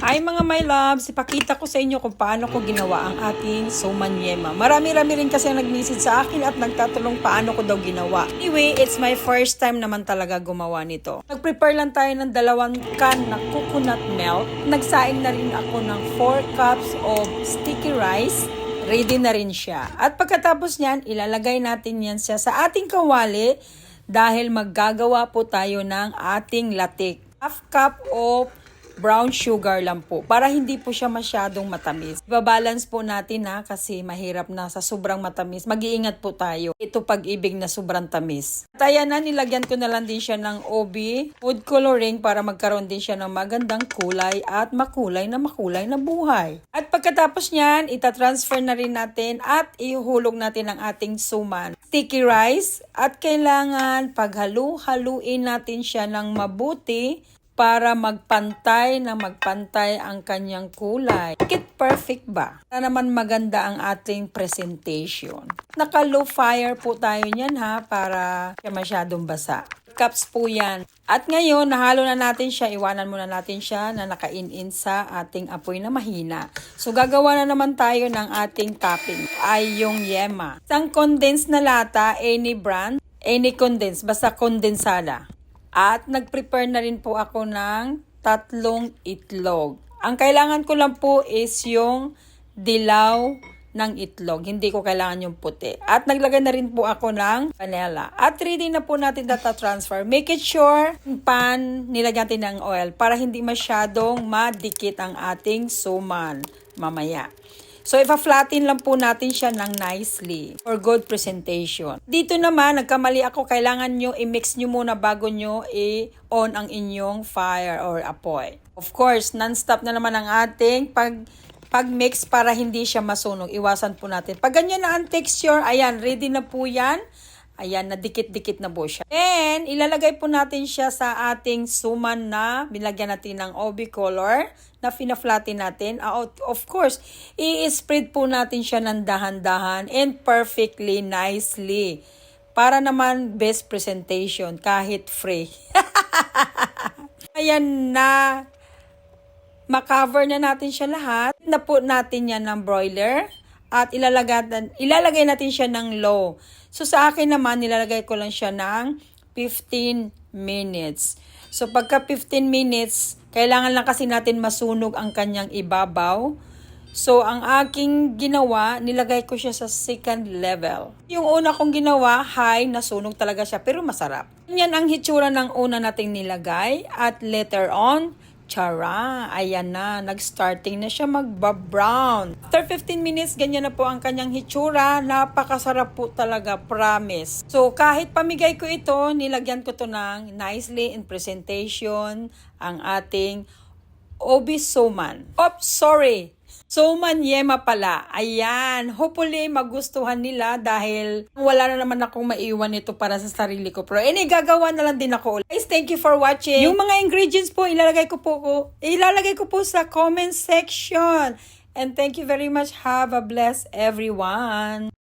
Hi mga my loves, ipakita ko sa inyo kung paano ko ginawa ang ating suman yema. Marami-rami rin kasi ang nag-message sa akin at nagtatanong paano ko daw ginawa. Anyway, it's my first time naman talaga gumawa nito. Nag-prepare lang tayo ng 2 can na coconut milk. Nagsaing na rin ako ng 4 cups of sticky rice. Ready na rin siya. At pagkatapos niyan, ilalagay natin yan siya sa ating kawali dahil maggagawa po tayo ng ating latik. 1/2 cup of brown sugar lang po para hindi po siya masyadong matamis. Ibabalance po natin kasi mahirap na sa sobrang matamis. Mag-iingat po tayo. Ito pag-ibig na sobrang tamis. At ayan na, nilagyan ko na lang din siya ng OB food coloring para magkaroon din siya ng magandang kulay at makulay na buhay. At pagkatapos niyan, itatransfer na rin natin at ihulog natin ang ating suman. Sticky rice at kailangan paghalu-haluin natin siya ng mabuti para magpantay ang kanyang kulay. Bakit perfect ba? Para naman maganda ang ating presentation. Naka-low fire po tayo niyan para siya masyadong basa. Cups po yan. At ngayon, nahalo na natin siya. Iwanan muna natin siya na naka-in sa ating apoy na mahina. So, gagawa na naman tayo ng ating topping. Ay yung yema. Isang condensed na lata, any brand, any condensed, basta kondensada. At nag-prepare na rin po ako ng 3 itlog. Ang kailangan ko lang po is yung dilaw ng itlog. Hindi ko kailangan yung puti. At naglagay na rin po ako ng vanilla. At ready na po natin data-transfer. Make it sure, pan, nilagyan natin ng oil para hindi masyadong madikit ang ating suman mamaya. So, ipa-flatten lang po natin siya ng nicely for good presentation. Dito naman, nagkamali ako. Kailangan nyo i-mix nyo muna bago nyo i-on ang inyong fire or apoy. Of course, non-stop na naman ang ating pag-mix para hindi siya masunog. Iwasan po natin. Pag ganyan na ang texture, ayan, ready na po yan. Ayan, nadikit-dikit na po siya. Then, ilalagay po natin siya sa ating suman na binagyan natin ng OB color na fina-flatten natin. Of course, i-spread po natin siya ng dahan-dahan and perfectly, nicely. Para naman best presentation kahit free. Ayan na. Makover na natin siya lahat. Na po natin yan ng broiler. At ilalagay natin siya ng low. So, sa akin naman, nilalagay ko lang siya ng 15 minutes. So, pagka 15 minutes, kailangan lang kasi natin masunog ang kanyang ibabaw. So, ang aking ginawa, nilagay ko siya sa 2nd level. Yung una kong ginawa, high, nasunog talaga siya, pero masarap. Yan ang hitsura ng una nating nilagay. At later on, tara, ayan na, nag-starting na siya mag-brown. After 15 minutes, ganyan na po ang kanyang hitsura. Napakasarap po talaga, promise. So, kahit pamigay ko ito, nilagyan ko to ng nicely in presentation ang ating OB suman. Oops, sorry. Suman yema pala. Ayan. Hopefully, magustuhan nila dahil wala na naman akong maiwan ito para sa sarili ko. Pero gagawa na lang din ako. Guys, thank you for watching. Yung mga ingredients po, ilalagay ko po sa comment section. And thank you very much. Have a blessed everyone.